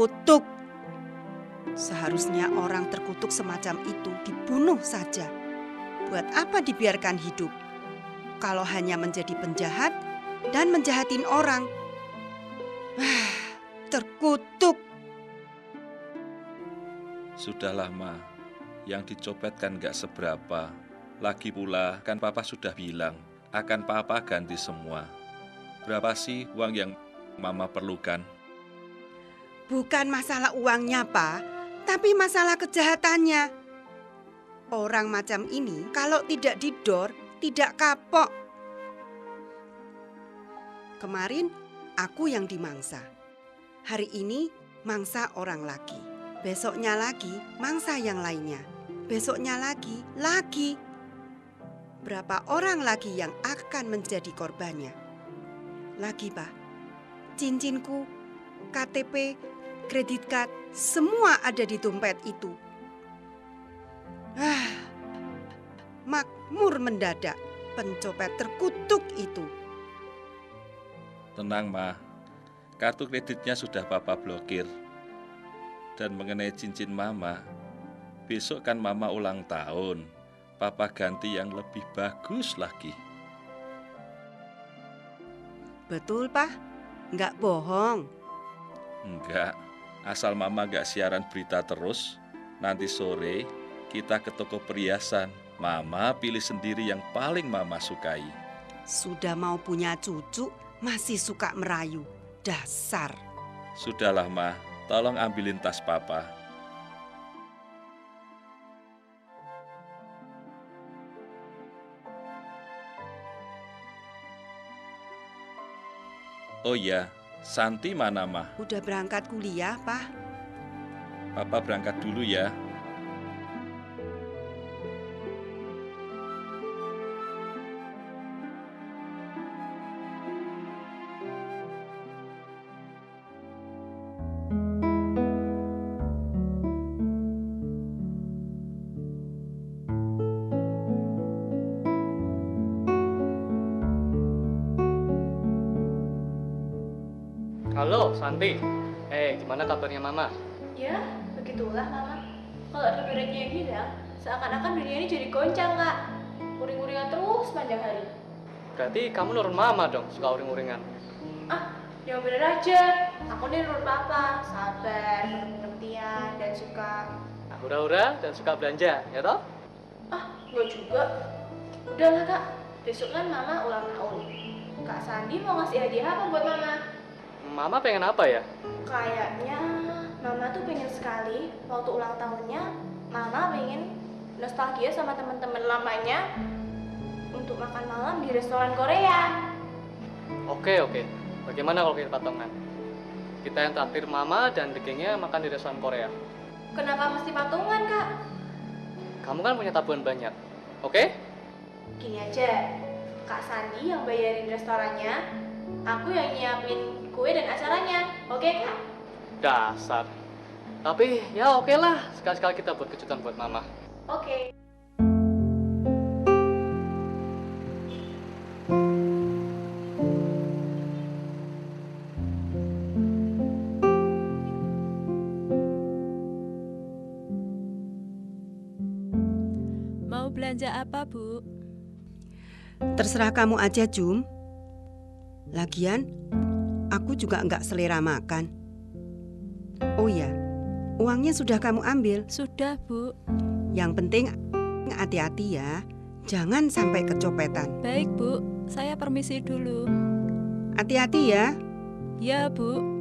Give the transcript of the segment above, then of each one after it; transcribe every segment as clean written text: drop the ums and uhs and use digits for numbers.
terkutuk. Seharusnya orang terkutuk semacam itu dibunuh saja. Buat apa dibiarkan hidup? Kalau hanya menjadi penjahat dan menjahatin orang. Terkutuk. Sudahlah, Ma. Yang dicopet kan gak seberapa. Lagi pula kan Papa sudah bilang akan Papa ganti semua. Berapa sih uang yang Mama perlukan? Bukan masalah uangnya, Pak, tapi masalah kejahatannya. Orang macam ini kalau tidak didor, tidak kapok. Kemarin aku yang dimangsa. Hari ini mangsa orang lagi. Besoknya lagi mangsa yang lainnya. Besoknya lagi. Berapa orang lagi yang akan menjadi korbannya? Lagi, Pak. Cincinku, KTP, kredit card, semua ada di dompet itu. Makmur mendadak, pencopet terkutuk itu. Tenang, Ma. Kartu kreditnya sudah Papa blokir. Dan mengenai cincin Mama, besok kan Mama ulang tahun. Papa ganti yang lebih bagus lagi. Betul, Pak? Nggak bohong. Enggak, asal Mama gak siaran berita terus. Nanti sore kita ke toko perhiasan. Mama pilih sendiri yang paling Mama sukai. Sudah mau punya cucu, masih suka merayu. Dasar. Sudahlah, Ma. Tolong ambilin tas Papa. Oh iya, Santi mana, Ma? Udah berangkat kuliah, Pak? Papa berangkat dulu ya. Halo, Santi. Gimana kabarnya Mama? Ya, begitulah Mama. Kalau dengerannya bilang, seakan-akan dunia ini jadi goncang, Kak. Uring-uringan terus panjang hari. Berarti kamu nurun Mama dong, suka uring-uringan. Yang bener aja. Aku nih nurut Papa, sabar, pengertian, dan suka... Hura-hura dan suka belanja, ya toh? Gue juga. Udahlah, Kak. Besok kan Mama ulang tahun. Kak Sandi mau ngasih hadiah apa buat Mama? Mama pengen apa ya? Kayaknya Mama tuh pengen sekali waktu ulang tahunnya Mama pengen nostalgia sama teman-teman lamanya untuk makan malam di restoran Korea. Oke. Bagaimana kalau kita patungan? Kita yang traktir Mama dan the gengnya makan di restoran Korea. Kenapa mesti patungan, Kak? Kamu kan punya tabungan banyak, oke? Gini aja, Kak Sandi yang bayarin restorannya, aku yang nyiapin kue dan acaranya, oke Kak? Dasar. Tapi ya oke lah, sekali-sekali kita buat kejutan buat Mama. Oke. Mau belanja apa, Bu? Terserah kamu aja, Jum. Lagian, aku juga nggak selera makan. Oh ya, uangnya sudah kamu ambil. Sudah, Bu. Yang penting hati-hati ya. Jangan sampai kecopetan. Baik, Bu. Saya permisi dulu. Hati-hati ya. Ya, Bu.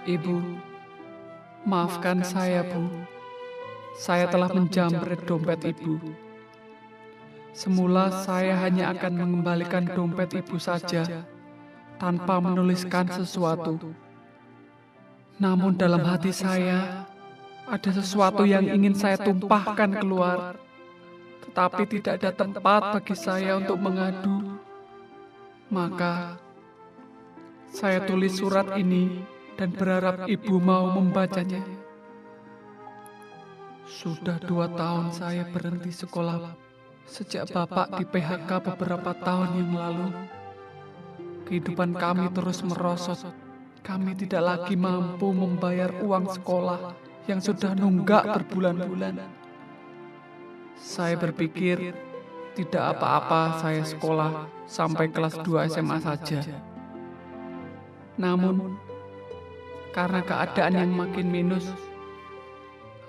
Ibu, maafkan saya, Bu. Saya telah menjamret dompet Ibu. Semula saya hanya akan mengembalikan dompet Ibu saja, tanpa menuliskan sesuatu. Namun dalam hati saya, ada sesuatu yang ingin saya tumpahkan keluar, tetapi tidak ada tempat bagi saya untuk mengadu. Maka, saya tulis surat ini dan berharap Ibu mau membacanya. Sudah 2 tahun saya berhenti sekolah sejak Bapak di PHK beberapa tahun yang lalu. Kehidupan kami terus merosot. Kami tidak lagi mampu membayar uang sekolah yang sudah nunggak berbulan-bulan. Saya berpikir tidak apa-apa saya sekolah sampai kelas 2 SMA saja. Namun, karena keadaan yang makin minus,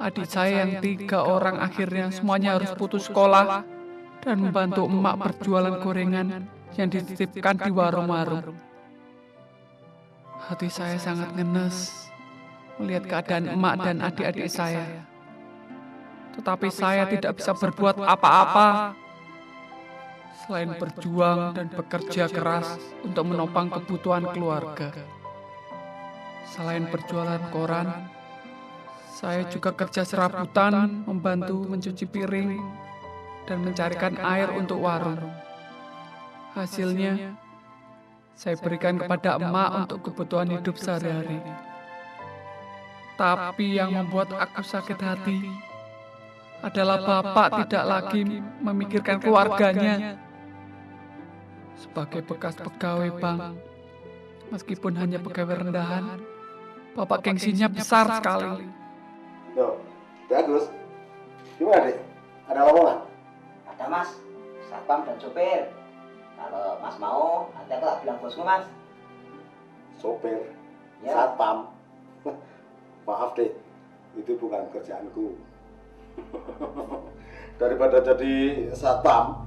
adik saya yang 3 orang akhirnya semuanya harus putus sekolah dan membantu emak berjualan gorengan yang dititipkan di warung-warung. Hati saya sangat ngenes melihat keadaan emak dan adik-adik saya. Tetapi saya tidak bisa berbuat apa-apa selain berjuang dan bekerja keras untuk menopang kebutuhan keluarga. Selain berjualan koran, saya juga kerja serabutan, membantu mencuci piring, dan mencarikan air untuk warung. Hasilnya, saya berikan kepada emak untuk kebutuhan hidup sehari-hari. Tapi yang membuat aku sakit hati adalah Bapak tidak lagi memikirkan keluarganya. Sebagai bekas pegawai bank, meskipun hanya pegawai rendahan, Bapak gengsinya besar sekali. Loh, bagus. Gimana, Dek? Ada lowongan? Ada, Mas. Satpam dan sopir. Kalau Mas mau, nanti aku tak bilang bosku, Mas. Sopir? Ya. Satpam? Maaf, Dek. Itu bukan kerjaanku. Daripada jadi satpam,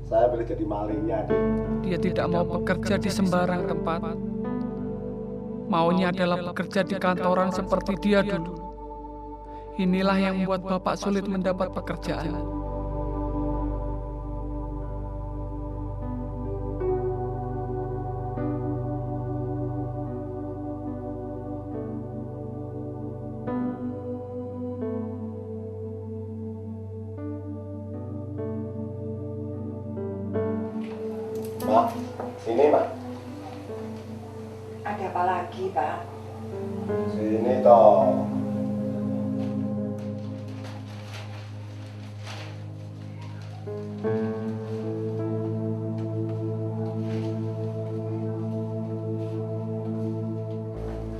saya pilih jadi malingnya, Dek. Dia tidak mau bekerja di sembarang tempat. Maunya adalah bekerja di kantoran seperti dia dulu. Inilah yang membuat Bapak sulit mendapat pekerjaan. Mak, sini, Mak. Ada apa lagi, Pak? Sini, toh.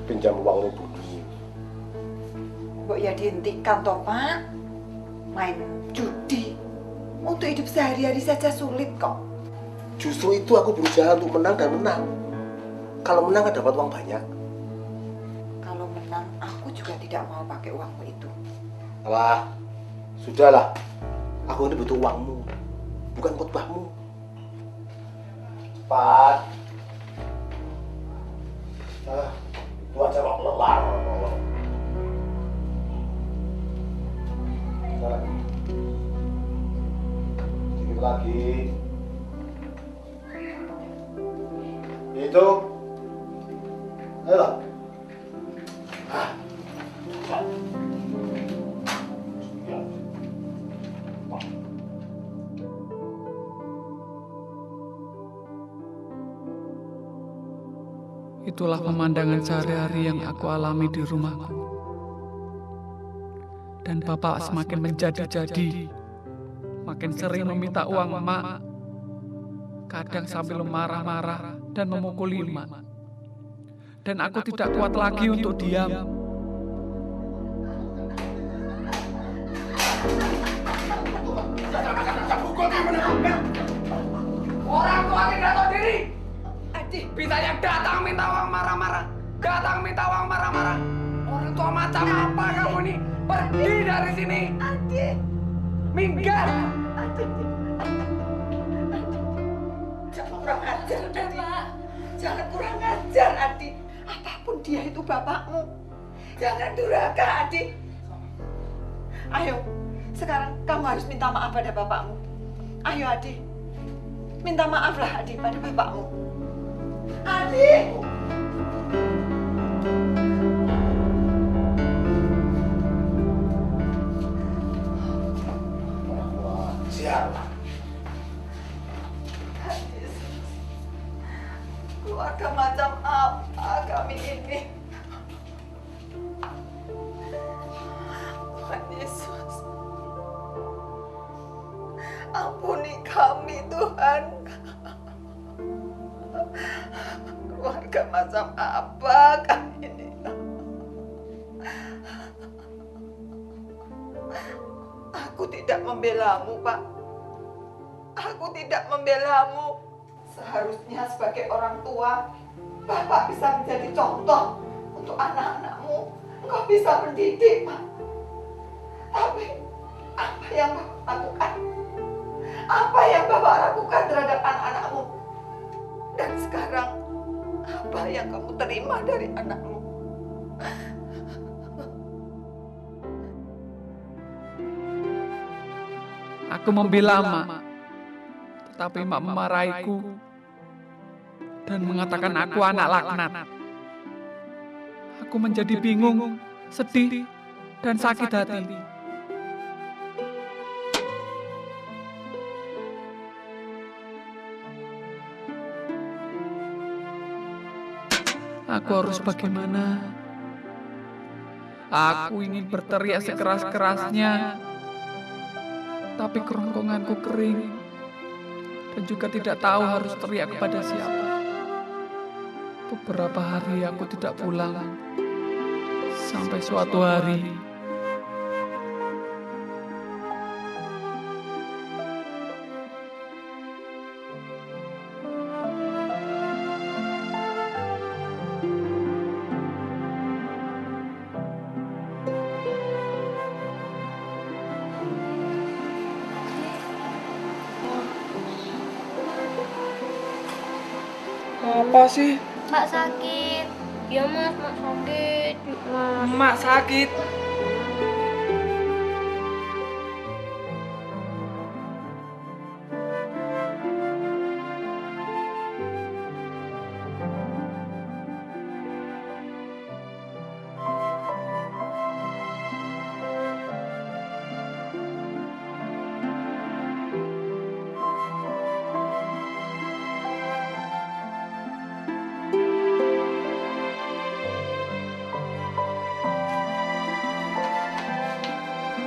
Pinjam uangmu Budi. Kok ya dihentikan toh, Pak? Main judi. Untuk hidup sehari-hari saja sulit kok. Justru itu aku berusaha untuk menang dan menang. Kalau menang kan dapat uang banyak. Kalau menang, aku juga tidak mau pakai uangmu itu. Alah, sudahlah. Aku ini butuh uangmu, bukan khotbahmu. Cepat. Itu aja kok lelar. Sedikit lagi. Itu. Ayo. Itulah pemandangan sehari-hari yang aku alami di rumahku. Dan Bapak semakin menjadi-jadi, makin sering meminta uang emak, kadang sambil marah-marah dan memukuli emak. Dan aku tidak kuat lagi untuk diam. Orang tua tidak tahu diri. Bisanya datang minta uang marah-marah. Datang minta uang marah-marah. Orang tua macam apa kamu ini? Pergi dari sini. Minggir. Jangan kurang ajar, Adi. Jangan kurang ajar, Adi. Apapun dia itu bapakmu. Jangan durhaka, Adi. Ayo, sekarang kamu harus minta maaf pada bapakmu. Ayo, Adi. Minta maaflah, Adi, pada bapakmu. Adi! Siapa? Keluarga macam apa kami ini? Tuhan Yesus, ampuni kami, Tuhan. Keluarga macam apa kami ini? Aku tidak membelamu, Pak. Aku tidak membelamu. Seharusnya sebagai orang tua, Bapak bisa menjadi contoh untuk anak-anakmu. Engkau bisa mendidik, Pak. Tapi apa yang Bapak lakukan? Apa yang Bapak lakukan terhadap anak-anakmu? Dan sekarang, apa yang kamu terima dari anakmu? Aku membela Mak, tetapi Mak memarahiku dan mengatakan aku anak laknat. Aku menjadi bingung, sedih, dan sakit hati. Aku harus bagaimana? Aku ingin berteriak sekeras-kerasnya, tapi kerongkonganku kering dan juga tidak tahu harus teriak kepada siapa. Beberapa hari aku tidak pulang, sampai suatu hari apa sih? Mak sakit. Ya Mas, Mak sakit. Mak sakit.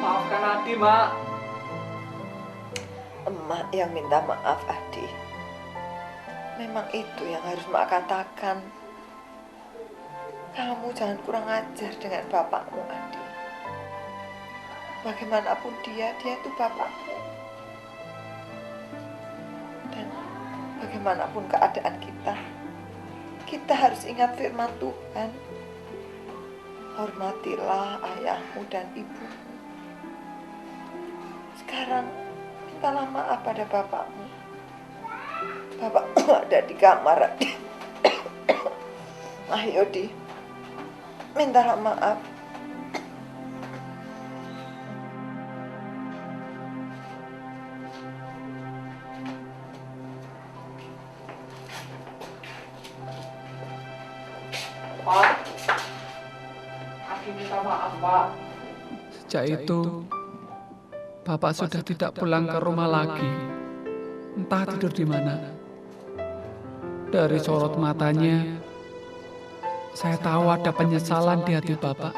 Maafkan Adi, Mak. Emak yang minta maaf, Adi. Memang itu yang harus Mak katakan. Kamu jangan kurang ajar dengan bapakmu, Adi. Bagaimanapun dia itu bapakmu. Dan bagaimanapun keadaan kita harus ingat firman Tuhan. Hormatilah ayahmu dan ibumu. Sekarang mintalah maaf pada bapakmu. Bapakmu ada di kamar. Ayo Di, mintalah maaf. Pak, Adi minta maaf, Pak. sejak itu Bapak sudah tidak pulang ke rumah lagi. Entah tidur di mana. Dari sorot matanya, saya tahu ada penyesalan di hati Bapak.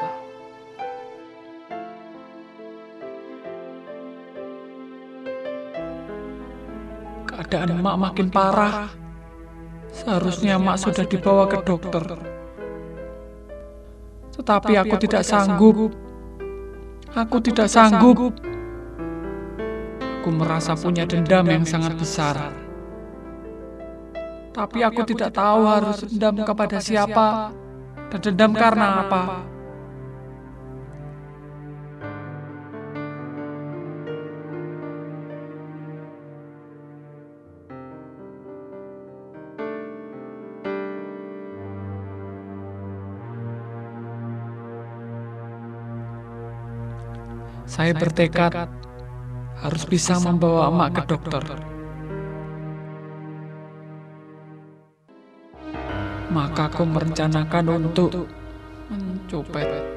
Keadaan Emak makin parah. Seharusnya Emak sudah dibawa ke dokter. Tetapi aku tidak sanggup. Aku tidak sanggup. Aku merasa punya dendam yang sangat besar. Tapi aku tidak tahu harus dendam kepada siapa dan dendam karena apa. Saya bertekad harus bisa membawa emak ke dokter. Maka aku merencanakan untuk mencopet.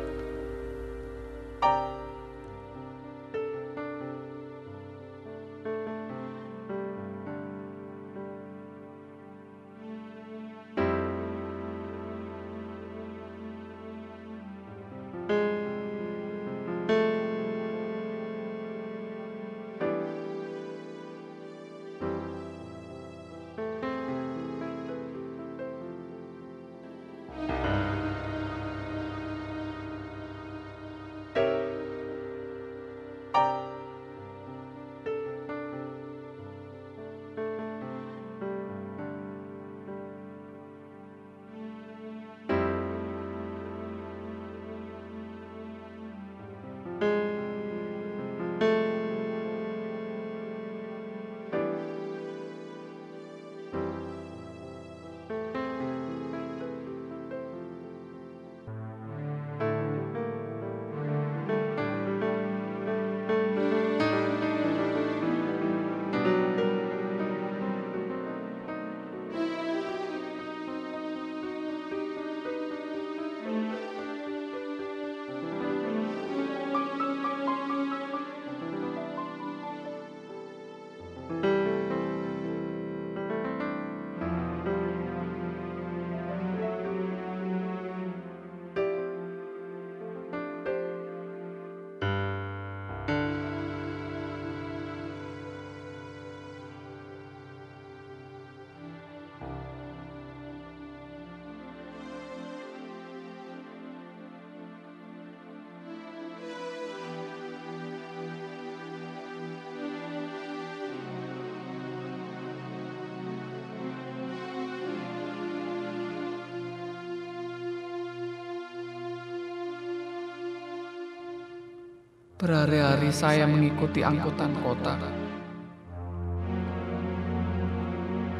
Berhari-hari saya mengikuti angkutan kota.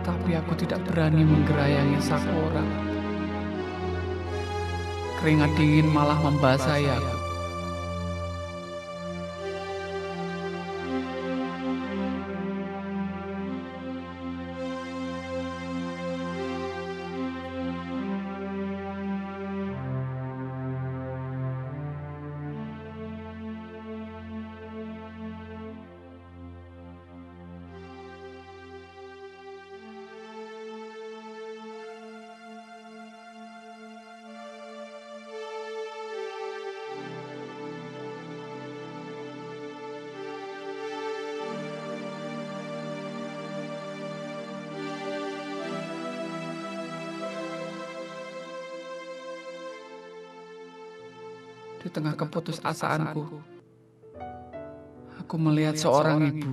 Tapi aku tidak berani menggerayangi saku orang. Keringat dingin malah membasahi aku. Di tengah keputusasaanku, aku melihat seorang ibu.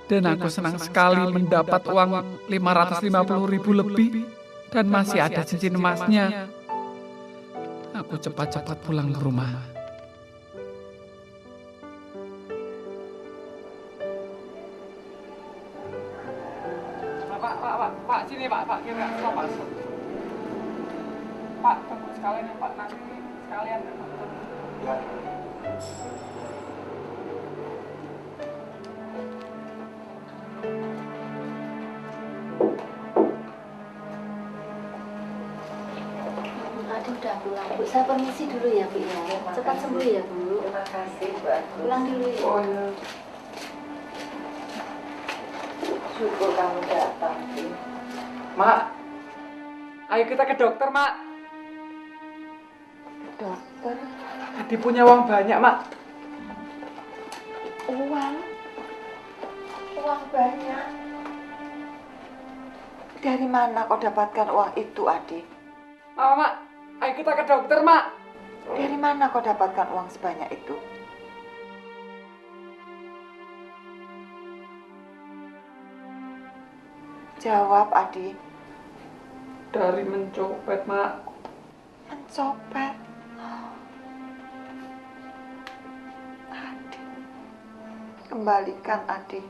Dan aku senang sekali mendapat uang 550.000 lebih dan masih ada cincin emasnya. Aku cepat-cepat pulang ke rumah. Pak, sini Pak, kira Pak. Pak, tunggu sekalian ya Pak, nanti sekalian ya Pak. Ya. Udah pulang Bu, saya permisi dulu ya Bu ya. Cepat sembuh ya Bu. Terima kasih Bu. Pulang dulu ya. Oh, ya. Syukur kamu datang. Mak, ayo kita ke dokter Mak. Ke dokter? Adi punya uang banyak Mak. Uang? Uang banyak? Dari mana kau dapatkan uang itu, Adi? Mak, ayo kita ke dokter, Mak. Dari mana kau dapatkan uang sebanyak itu? Jawab, Adi. dari mencopet, Mak. Mencopet? Adik, kembalikan adik.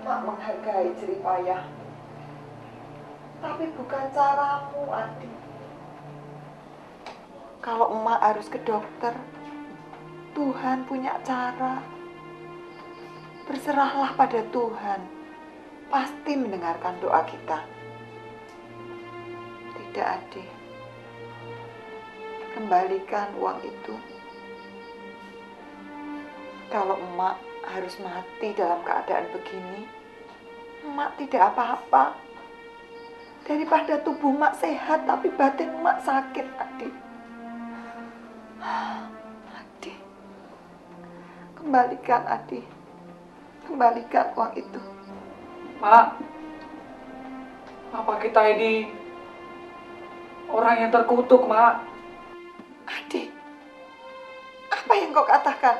Mak menghargai jerih payah, tapi bukan caramu, adik. Kalau emak harus ke dokter, Tuhan punya cara. Berserahlah pada Tuhan, pasti mendengarkan doa kita. Tidak, adik. Kembalikan uang itu. Kalau emak harus mati dalam keadaan begini, emak tidak apa-apa. Daripada tubuh emak sehat tapi batin emak sakit, adik. Adik, kembalikan adik. Kembalikan uang itu. Mak, apa kita ini orang yang terkutuk, Mak? Adik, apa yang kau katakan?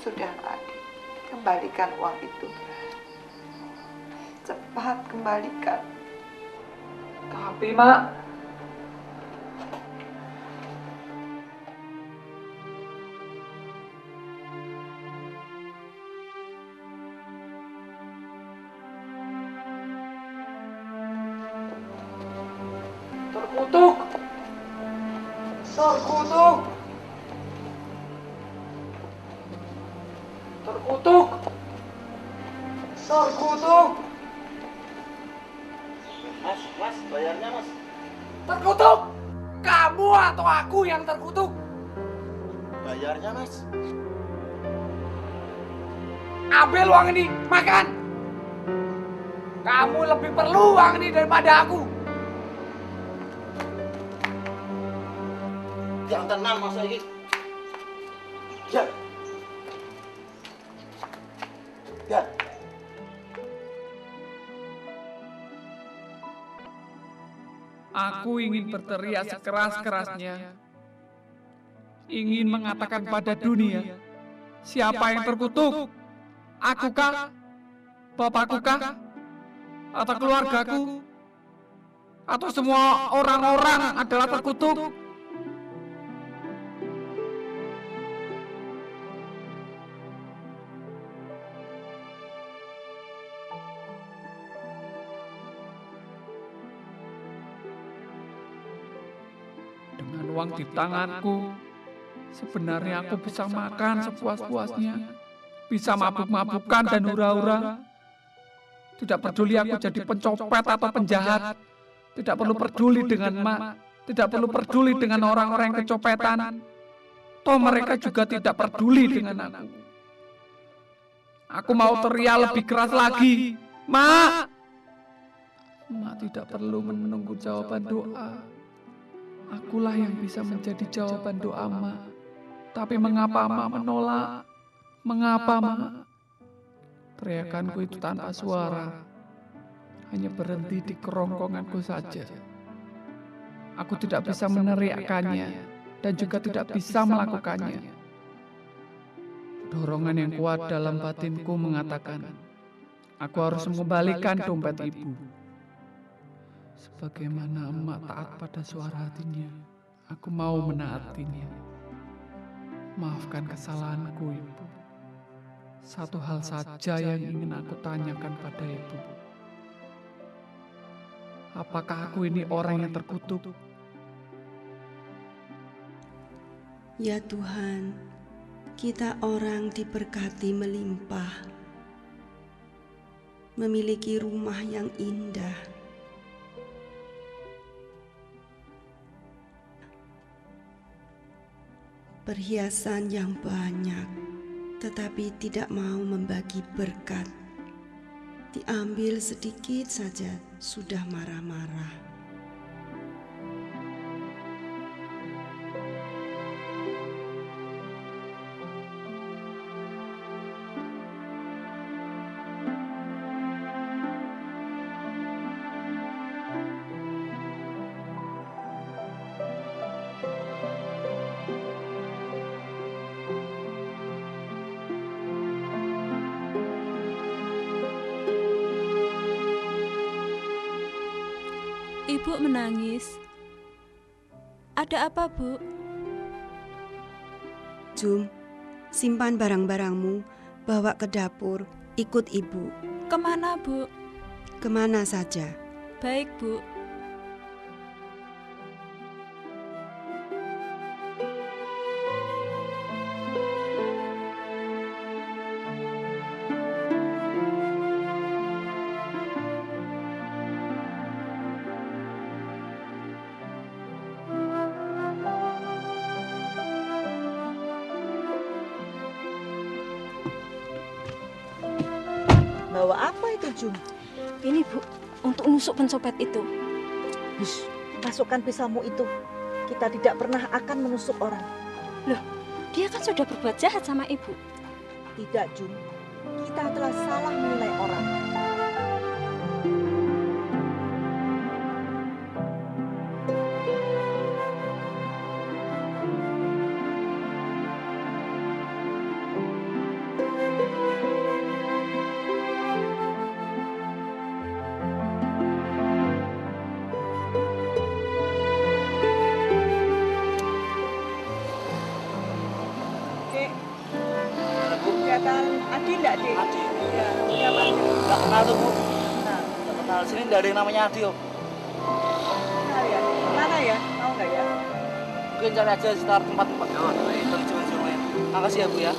Sudah, adik, kembalikan uang itu. Cepat kembalikan. Tapi, Mak, terkutuk. Terkutuk. Terkutuk. Terkutuk. Mas, bayarnya mas. Terkutuk? Kamu atau aku yang terkutuk? Bayarnya mas. Ambil uang ini, makan. Kamu lebih perlu uang ini daripada aku. Yang tenang mas lagi. Ya. Ya. Aku ingin berteriak sekeras-kerasnya. Ingin mengatakan pada dunia, siapa yang terkutuk? Akukah? Bapakukah? Atau keluargaku? Atau semua orang-orang adalah terkutuk? Dengan uang di tanganku, sebenarnya aku bisa makan sepuas-puasnya, bisa mabuk-mabukkan dan hura-hura. Tidak peduli aku jadi pencopet atau penjahat, tidak perlu peduli dengan mak, tidak perlu peduli dengan orang-orang yang kecopetan. Toh mereka juga tidak peduli dengan aku. Aku mau teriak lebih keras lagi, Mak! Mak tidak perlu menunggu jawaban doa. Akulah yang bisa menjadi jawaban doa Mak. Tapi mengapa Mak menolak? Mengapa Mak? Teriakanku itu tanpa suara, hanya berhenti di kerongkonganku saja. Aku tidak bisa meneriakkannya dan juga tidak bisa melakukannya. Dorongan yang kuat dalam batinku mengatakan, aku harus mengembalikan dompet ibu. Sebagaimana emak taat pada suara hatinya, aku mau menaatinya. Maafkan kesalahanku, Ibu. Satu hal saja yang ingin aku tanyakan pada Ibu. Apakah aku ini orang yang terkutuk? Ya Tuhan, kita orang diberkati melimpah, memiliki rumah yang indah, perhiasan yang banyak, tetapi tidak mau membagi berkat. Diambil sedikit saja sudah marah-marah. Ibu menangis. Ada apa, Bu? Jum, simpan barang-barangmu, bawa ke dapur, ikut ibu. Kemana, Bu? Kemana saja. Baik, Bu. Bawa apa itu, Jum? Ini, Bu, untuk nusuk pencopet itu. Hush, masukkan pisaumu itu. Kita tidak pernah akan menusuk orang. Loh, dia kan sudah berbuat jahat sama Ibu. Tidak, Jum. Kita telah salah menilai orang. Kelihatan Adi enggak, Dik? Adi. Iya, siapa Adi? Enggak kenal tuh, Bu. Nah, Enggak kenal. Sini enggak ada yang namanya Adi, kok. kenal ya? Mana ya? Mau nggak ya? Mungkin cari aja sekitar tempat-tempat gawat. Teman-teman. Makasih ya, Bu ya.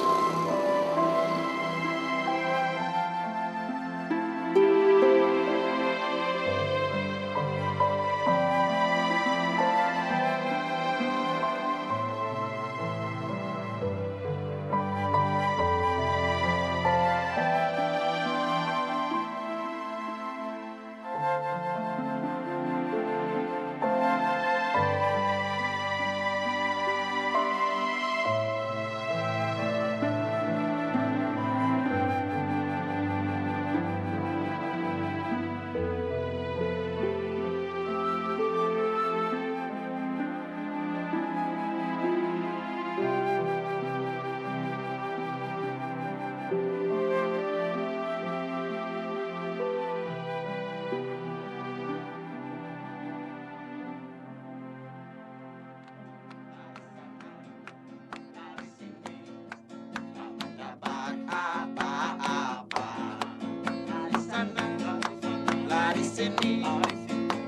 Lari sini,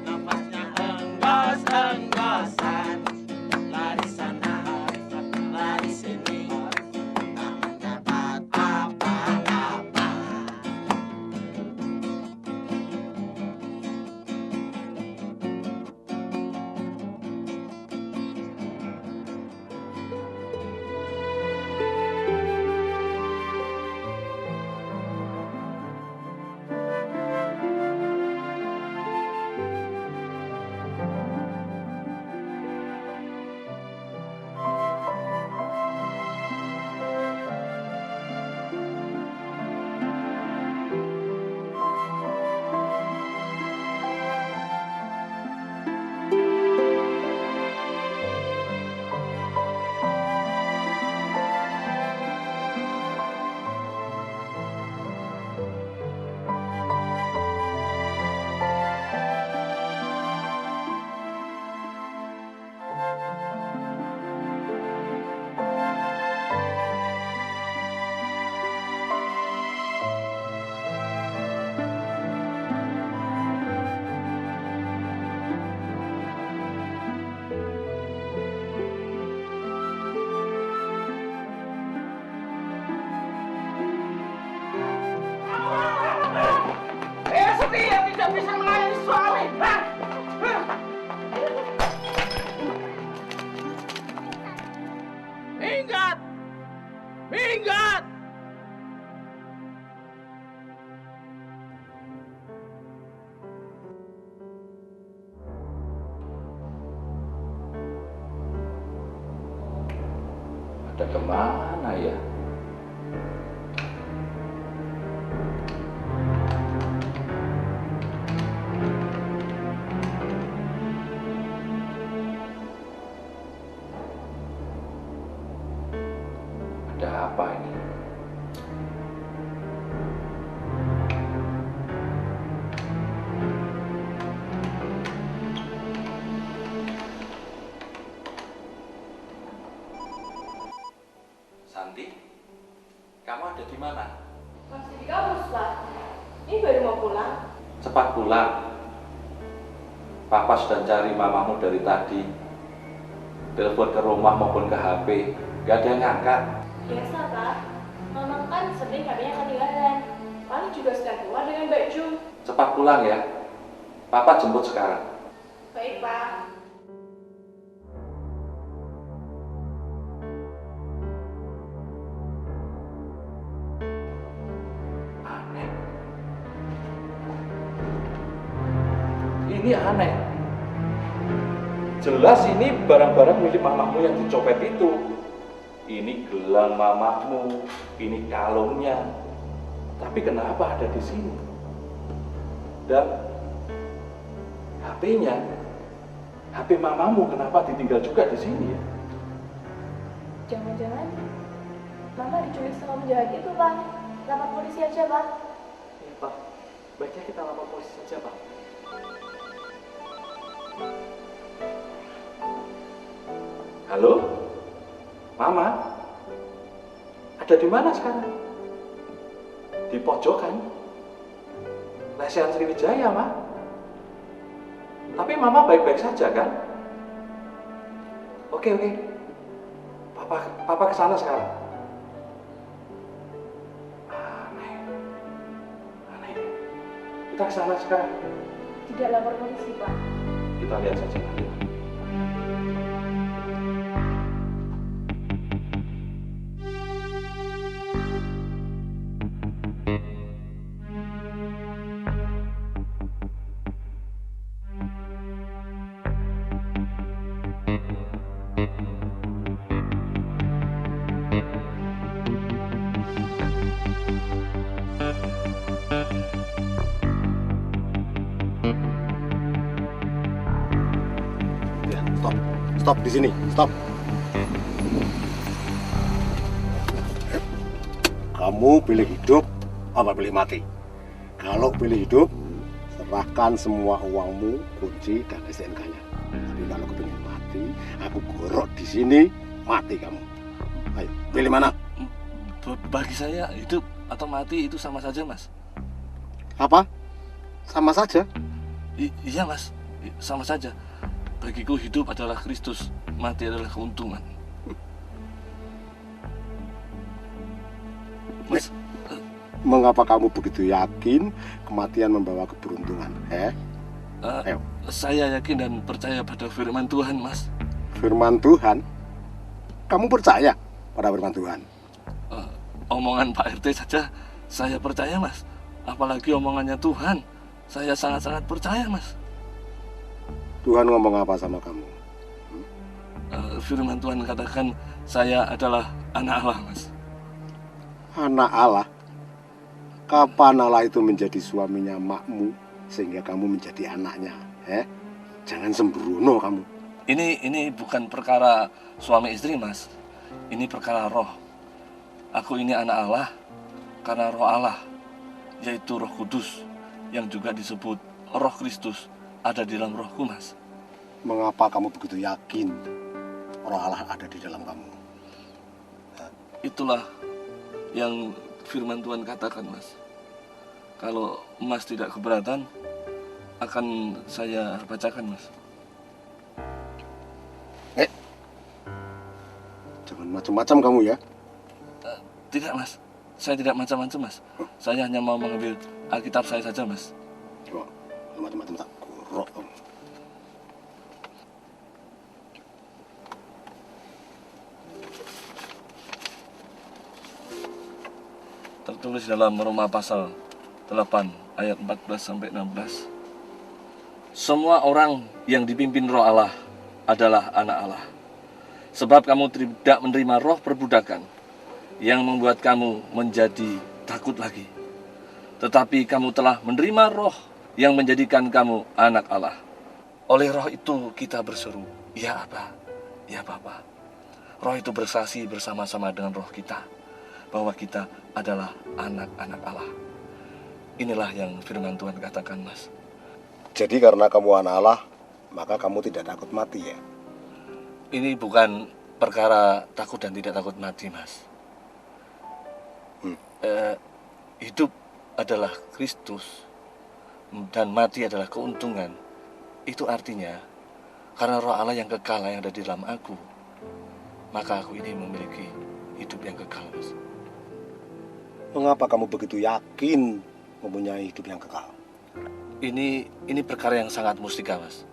nafasnya enggos-enggosan. Lari sana, lari sini, tak mendapat apa-apa. Setia tidak bisa mengayomi suami. Minggat! Minggat! Ada kemana ya? Ada apa ini? kamu ada di mana? Masih di kampus, Pak. Ini baru mau pulang. Cepat pulang. Papa sudah cari mamamu dari tadi. Telepon ke rumah maupun ke HP, gak ada yang ngangkat. Biasa, Pak. Mama kan sering HP-nya ketinggalan. Paling juga sedang keluar dengan baju. Cepat pulang ya. Papa jemput sekarang. Baik, Pak. Ini aneh. Jelas ini barang-barang milik mamamu yang dicopet itu. Ini gelang mamamu, ini kalungnya. Tapi kenapa ada di sini? Dan HP-nya, HP mamamu kenapa ditinggal juga di sini ya? Jangan-jangan Mama diculik sama penjahat itu, Pak. Lapor polisi aja, Pak. Iya, Pak. Baiknya kita lapor polisi saja, Pak. Halo? Mama? Ada di mana sekarang? Di pojokan? Lesehan Sriwijaya, Ma? Tapi Mama baik-baik saja, kan? Oke. Papa kesana sekarang. Aneh. Kita kesana sekarang. Tidak lapor polisi, Pak. Kita lihat saja nanti. Stop di sini, stop. Kamu pilih hidup apa pilih mati? Kalau pilih hidup, serahkan semua uangmu, kunci dan STNK-nya. Tapi kalau kepingin mati, aku gorok di sini, mati kamu. Ayo, pilih mana? Bagi saya hidup atau mati itu sama saja, Mas. Apa? Sama saja? Iya, Mas. Sama saja. Bagiku hidup adalah Kristus, mati adalah keuntungan. Mas, mengapa kamu begitu yakin kematian membawa keberuntungan? Ayo. Saya yakin dan percaya pada firman Tuhan, Mas. Firman Tuhan? Kamu percaya pada firman Tuhan? Omongan Pak RT saja saya percaya, Mas. Apalagi omongannya Tuhan, saya sangat-sangat percaya, Mas. Tuhan ngomong apa sama kamu? Firman Tuhan katakan saya adalah anak Allah, Mas. Anak Allah? Kapan Allah itu menjadi suaminya makmu sehingga kamu menjadi anaknya? Jangan sembrono kamu. Ini bukan perkara suami istri, Mas. Ini perkara roh. Aku ini anak Allah karena roh Allah, yaitu Roh Kudus yang juga disebut Roh Kristus ada di dalam rohku, Mas. Mengapa kamu begitu yakin roh Allah ada di dalam kamu? Itulah yang firman Tuhan katakan, Mas. Kalau Mas tidak keberatan, akan saya bacakan, Mas. Jangan macam-macam kamu ya. Tidak, Mas. Saya tidak macam-macam, Mas. Saya hanya mau mengambil Alkitab saya saja, Mas. Macam-macam tak kurok kamu. Tertulis dalam Roma pasal 8 ayat 14 sampai 16. Semua orang yang dipimpin Roh Allah adalah anak Allah. Sebab kamu tidak menerima roh perbudakan yang membuat kamu menjadi takut lagi. Tetapi kamu telah menerima roh yang menjadikan kamu anak Allah. Oleh roh itu kita berseru, ya Aba, ya Bapa. Roh itu bersaksi bersama-sama dengan roh kita bahwa kita adalah anak-anak Allah. Inilah yang firman Tuhan katakan, Mas. Jadi karena kamu anak Allah, maka kamu tidak takut mati ya? Ini bukan perkara takut dan tidak takut mati, Mas. Hidup adalah Kristus dan mati adalah keuntungan. Itu artinya karena Roh Allah yang kekal yang ada di dalam aku, maka aku ini memiliki hidup yang kekal, Mas. Mengapa kamu begitu yakin mempunyai hidup yang kekal? Ini perkara yang sangat mustika, Mas.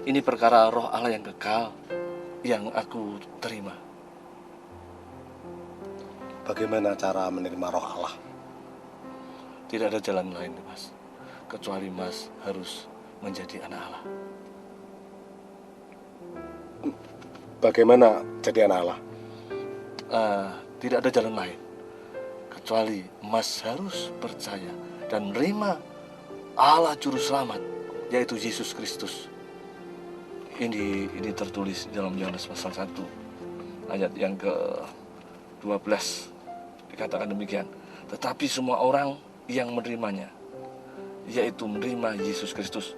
Ini perkara Roh Allah yang kekal yang aku terima. Bagaimana cara menerima Roh Allah? Tidak ada jalan lain, Mas, kecuali Mas harus menjadi anak Allah. Bagaimana jadi anak Allah? Tidak ada jalan lain kecuali Mas harus percaya dan menerima Allah Juru Selamat, yaitu Yesus Kristus. Ini tertulis dalam Yohanes pasal 1 ayat yang ke-12, dikatakan demikian. Tetapi semua orang yang menerimanya, yaitu menerima Yesus Kristus,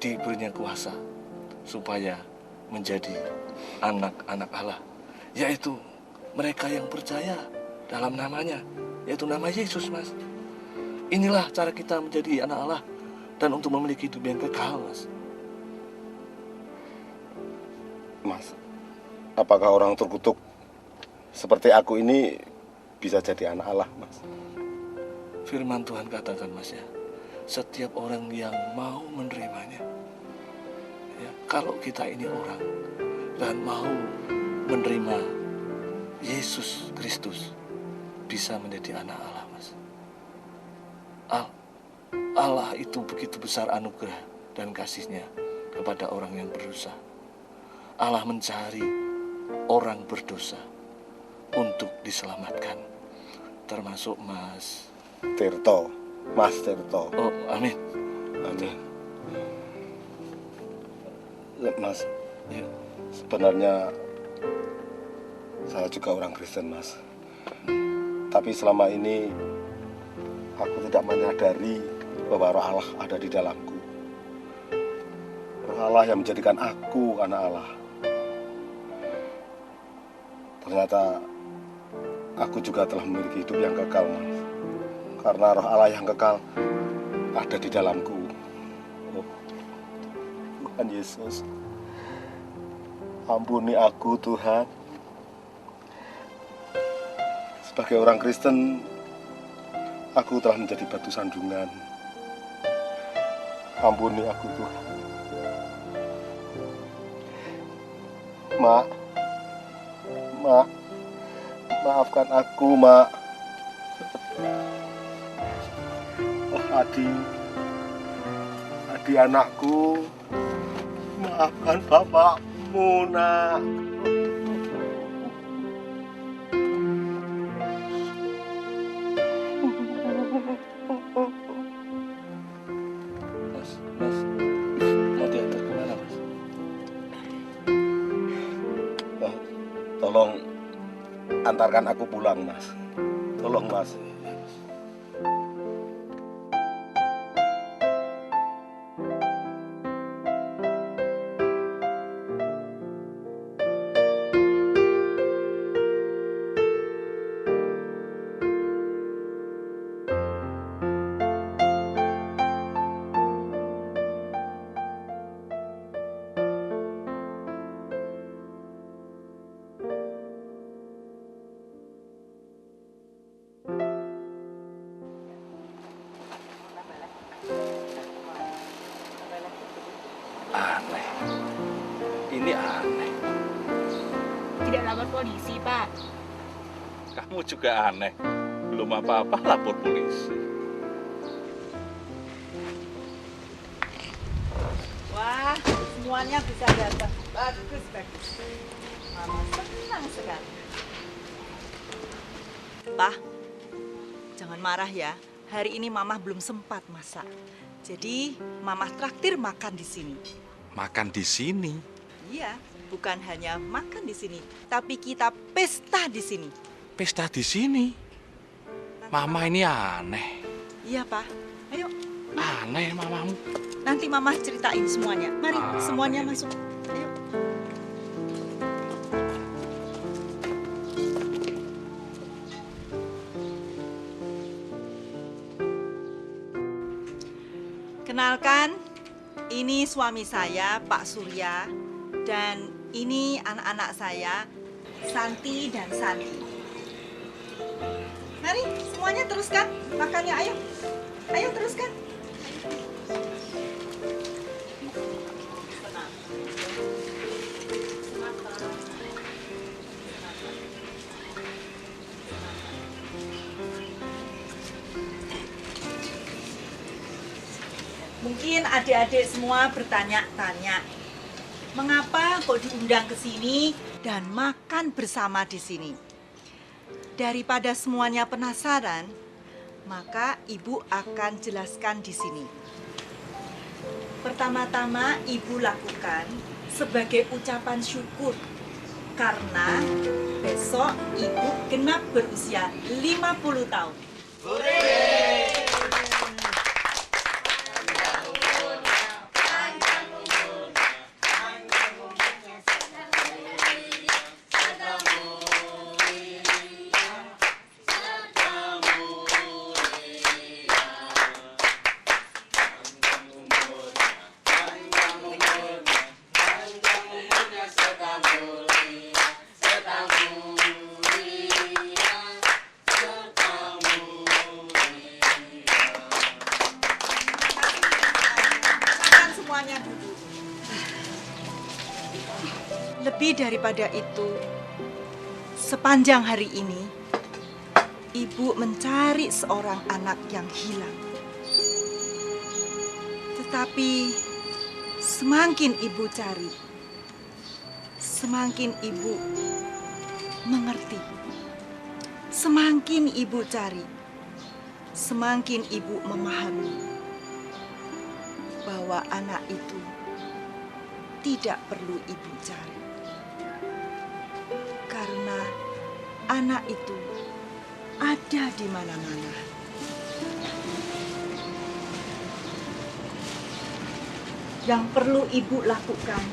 diberinya kuasa supaya menjadi anak-anak Allah, yaitu mereka yang percaya dalam namanya, yaitu nama Yesus, Mas. Inilah cara kita menjadi anak Allah dan untuk memiliki hidup yang kekal, Mas. Mas, apakah orang terkutuk seperti aku ini bisa jadi anak Allah, Mas? Firman Tuhan katakan, Mas, ya, setiap orang yang mau menerimanya, ya, kalau kita ini orang dan mau menerima Yesus Kristus, bisa menjadi anak Allah, Mas. Allah itu begitu besar anugerah dan kasih-Nya kepada orang yang berdosa. Allah mencari orang berdosa untuk diselamatkan, termasuk Mas Tirto. Mas Tirto. Oh, amin. Amin. Mas, ya, sebenarnya saya juga orang Kristen, Mas. Tapi selama ini aku tidak menyadari bahwa Roh Allah ada di dalamku. Roh Allah yang menjadikan aku anak Allah. Ternyata aku juga telah memiliki hidup yang kekal, Mas. Karena Roh Allah yang kekal ada di dalamku. Oh, Tuhan Yesus, ampuni aku, Tuhan. Sebagai orang Kristen, aku telah menjadi batu sandungan. Ampuni aku, Tuhan. Mak, maafkan aku, Mak. Oh, Adi anakku, maafkan bapakmu, Nak. Mas, mau diantar kemana, Mas? Tolong antarkan aku pulang, Mas. Tolong, Mas. Aneh. Ini aneh. Tidak lapor polisi, Pak. Kamu juga aneh. Belum apa-apa lapor polisi. Wah, semuanya bisa datang. Bagus. Mama senang sekali. Pak, jangan marah ya. Hari ini Mama belum sempat masak. Jadi, Mama traktir makan di sini. Makan di sini? Iya, bukan hanya makan di sini, tapi kita pesta di sini. Pesta di sini? Mama ini aneh. Iya, Pak. Ayo. Aneh mamamu. Nanti Mama ceritain semuanya. Mari, semuanya masuk. Ayo. Kenalkan, ini suami saya, Pak Surya, dan ini anak-anak saya, Santi dan Santi. Mari, semuanya teruskan makannya, ayo. Ayo teruskan. Mungkin adik-adik semua bertanya-tanya, mengapa kok diundang ke sini dan makan bersama di sini? Daripada semuanya penasaran, maka Ibu akan jelaskan di sini. Pertama-tama Ibu lakukan sebagai ucapan syukur karena besok Ibu genap berusia 50 tahun. Lebih daripada itu, sepanjang hari ini, Ibu mencari seorang anak yang hilang. Tetapi semakin Ibu cari, semakin Ibu mengerti. Semakin Ibu cari, semakin Ibu memahami bahwa anak itu tidak perlu Ibu cari. Karena anak itu ada di mana-mana. Yang perlu Ibu lakukan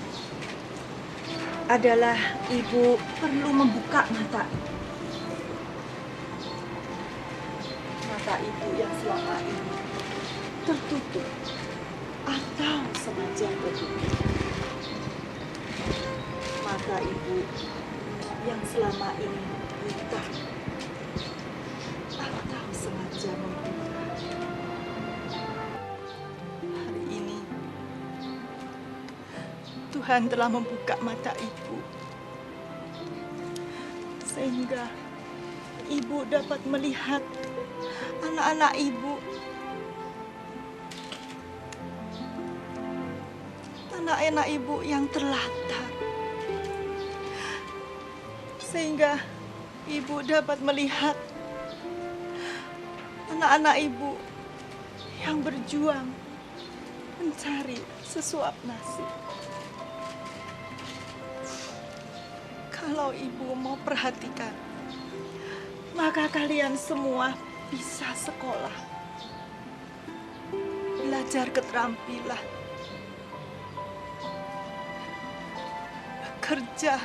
adalah Ibu perlu membuka mata. Mata Ibu yang selama ini tertutup atau sengaja tertutup. Mata Ibu yang selama ini buta atau sengaja membuka. Hari ini Tuhan telah membuka mata Ibu sehingga Ibu dapat melihat anak-anak Ibu, anak-anak Ibu yang terlantar, sehingga Ibu dapat melihat anak-anak Ibu yang berjuang mencari sesuap nasi. Kalau Ibu mau perhatikan, maka kalian semua bisa sekolah, belajar keterampilan, bekerja,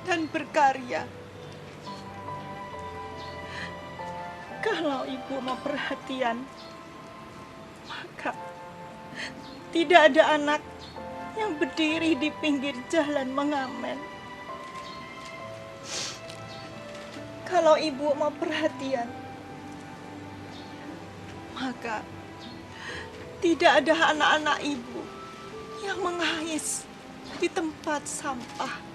dan berkarya. Kalau Ibu mau perhatian, maka tidak ada anak yang berdiri di pinggir jalan mengamen. Kalau Ibu mau perhatian, maka tidak ada anak-anak Ibu yang mengais di tempat sampah.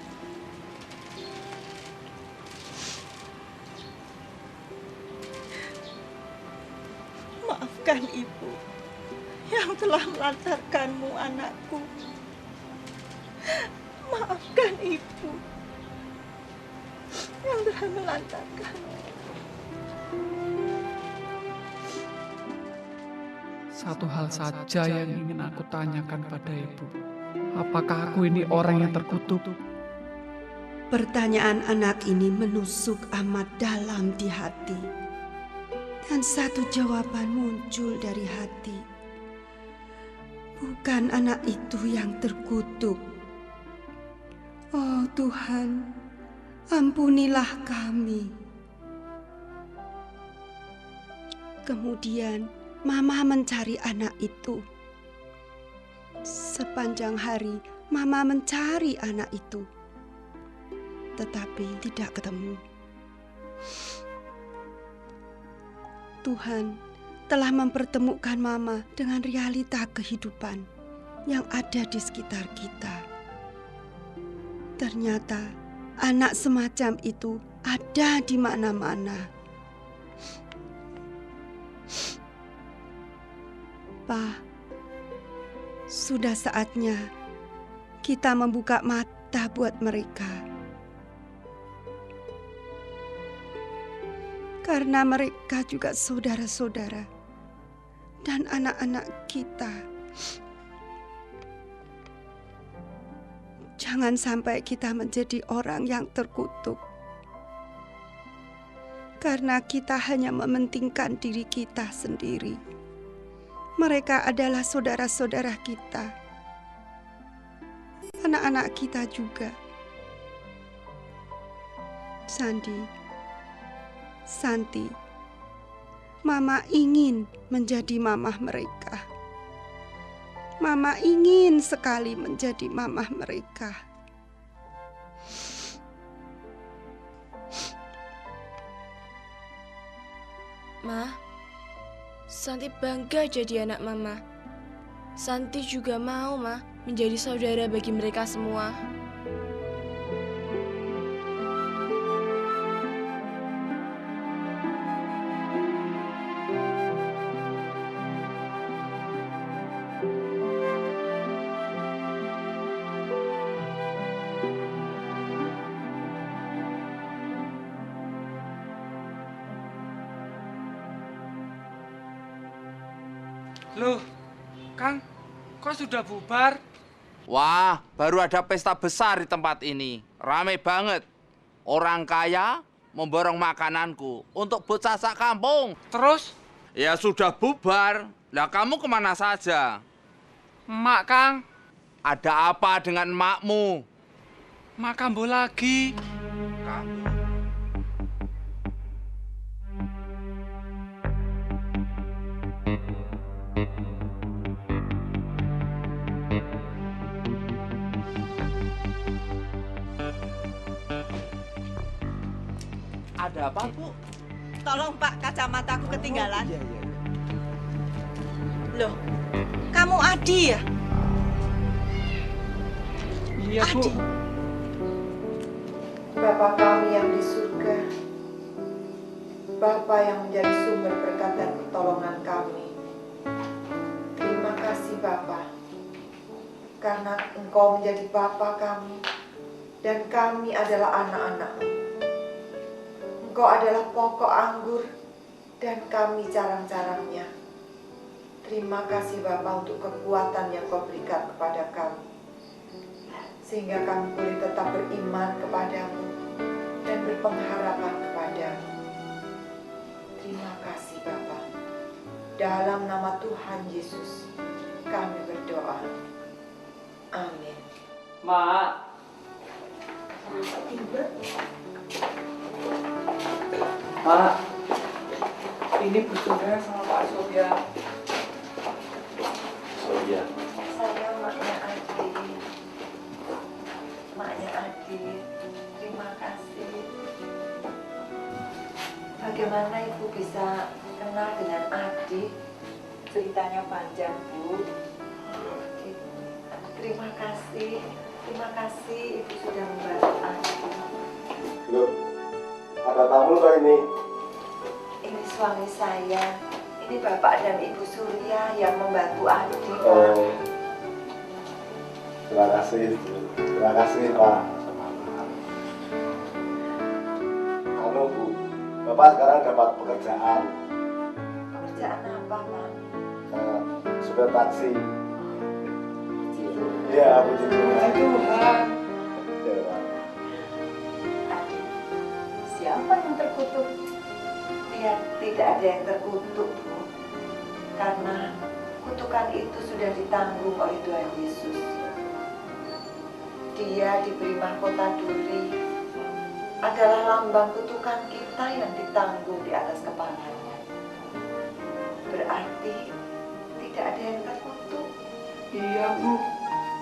Maafkan Ibu yang telah melantarkanmu, anakku. Maafkan Ibu yang telah melantarkanmu. Satu hal saja yang ingin aku tanyakan pada Ibu. Apakah aku ini orang yang terkutuk? Pertanyaan anak ini menusuk amat dalam di hati. Dan satu jawaban muncul dari hati. Bukan anak itu yang terkutuk. Oh Tuhan, ampunilah kami. Kemudian Mama mencari anak itu. Sepanjang hari, Mama mencari anak itu, tetapi tidak ketemu. Tuhan telah mempertemukan Mama dengan realita kehidupan yang ada di sekitar kita. Ternyata anak semacam itu ada di mana-mana. Pa, sudah saatnya kita membuka mata buat mereka. Karena mereka juga saudara-saudara dan anak-anak kita. Jangan sampai kita menjadi orang yang terkutuk. Karena kita hanya mementingkan diri kita sendiri. Mereka adalah saudara-saudara kita. Anak-anak kita juga. Santi, Mama ingin menjadi mamah mereka. Mama ingin sekali menjadi mamah mereka. Ma, Santi bangga jadi anak Mama. Santi juga mau, Ma, menjadi saudara bagi mereka semua. Loh, Kang, kok sudah bubar? Wah, baru ada pesta besar di tempat ini. Rame banget. Orang kaya memborong makananku untuk bocah sak kampung. Terus? Ya sudah bubar. Lah kamu kemana saja? Emak, Kang. Ada apa dengan emakmu? Mak kambuh lagi. Ada apa, Bu? Tolong Pak, kacamataku ketinggalan. Iya. Loh, kamu Adi ya? Iya, Bu. Adi. Bapa kami yang di surga, Bapa yang menjadi sumber berkat dan pertolongan kami. Terima kasih Bapa, karena Engkau menjadi Bapa kami dan kami adalah anak-anak-Mu. Engkau adalah pokok anggur dan kami carang-carangnya. Terima kasih Bapa untuk kekuatan yang Kau berikan kepada kami, sehingga kami boleh tetap beriman kepadamu dan berpengharapan kepadamu. Terima kasih Bapa. Dalam nama Tuhan Yesus kami berdoa. Amin. Mak. Mak, ini Bu Surya sama Pak Surya. Surya. Saya maknya Adi. Maknya Adi. Terima kasih. Bagaimana Ibu bisa kenal dengan Adi? Ceritanya panjang, Bu. Terima kasih. Terima kasih Ibu sudah membantu Adi. Loh, ada tamu kok ini? Ini suami saya. Ini Bapak dan Ibu Surya yang membantu Adi, Pak. Oh. Terima kasih. Terima kasih, Pak. Halo, Bu. Bapak sekarang dapat pekerjaan. Pekerjaan apa, Pak? Supir taksi. Iya, puji Tuhan. Tuhan. Ya, Pak. Adi, siapa yang terkutuk? Lihat, tidak ada yang terkutuk, Bu. Karena kutukan itu sudah ditanggung oleh Tuhan Yesus. Dia diberi mahkota duri adalah lambang kutukan kita yang ditanggung di atas kepalanya. Berarti Berarti tidak ada yang terkutuk. Iya, Bu.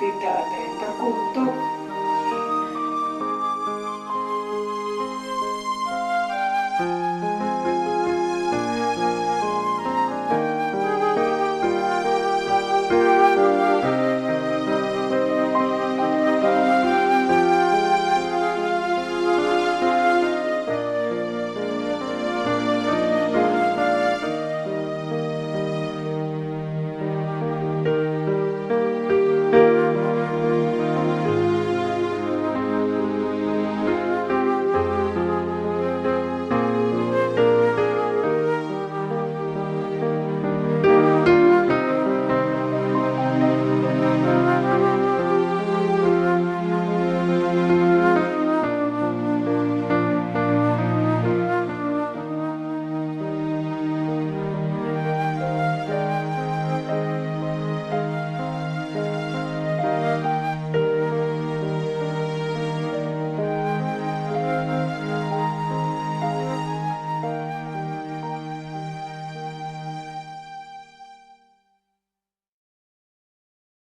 Tidak ada yang terkutuk.